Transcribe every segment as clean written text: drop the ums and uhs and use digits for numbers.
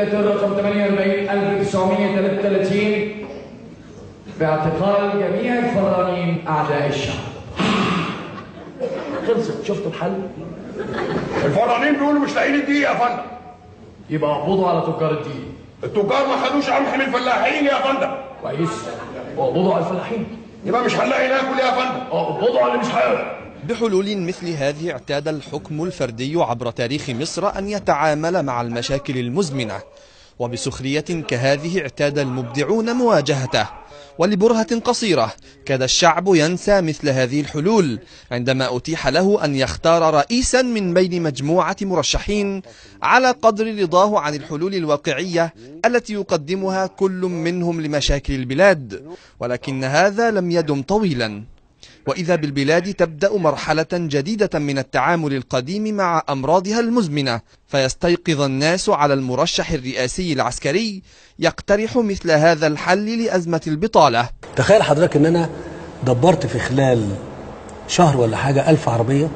الدكتاتور رقم 48 1933 باعتقال جميع الفرانين أعداء الشعب. خلصت. شفتوا الحل؟ الفرانين بيقولوا مش لاقيين الدقيق يا فندم. يبقى اقبضوا على تجار الدقيق. التجار ما خدوش قمح من الفلاحين يا فندم. كويس. واقبضوا على الفلاحين. يبقى مش هنلاقي ناكل يا فندم. اقبضوا على اللي مش هياكل. بحلول مثل هذه اعتاد الحكم الفردي عبر تاريخ مصر أن يتعامل مع المشاكل المزمنة، وبسخرية كهذه اعتاد المبدعون مواجهته. ولبرهة قصيرة كاد الشعب ينسى مثل هذه الحلول عندما أتيح له أن يختار رئيسا من بين مجموعة مرشحين على قدر رضاه عن الحلول الواقعية التي يقدمها كل منهم لمشاكل البلاد. ولكن هذا لم يدم طويلا، وإذا بالبلاد تبدأ مرحلة جديدة من التعامل القديم مع أمراضها المزمنة، فيستيقظ الناس على المرشح الرئاسي العسكري يقترح مثل هذا الحل لأزمة البطالة. تخيل حضرتك أن أنا دبرت في خلال شهر ولا حاجة 1000 عربية.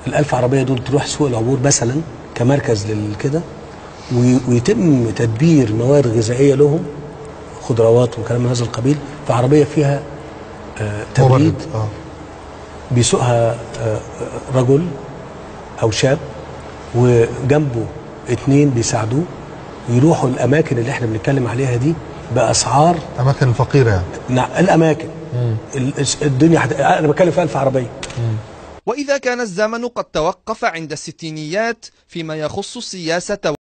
ال1000 عربية دول تروح سوق العبور مثلا كمركز للكده، ويتم تدبير مواد غذائية لهم، خضروات وكلام من هذا القبيل، في عربية فيها تبريد بيسوقها رجل أو شاب، وجنبه 2 بيساعدوه، ويروحوا الأماكن اللي احنا بنتكلم عليها دي بأسعار أماكن فقيرة يعني. نعم، الأماكن الدنيا أنا بتكلم في 1000 عربية. وإذا كان الزمن قد توقف عند الستينيات فيما يخص السياسة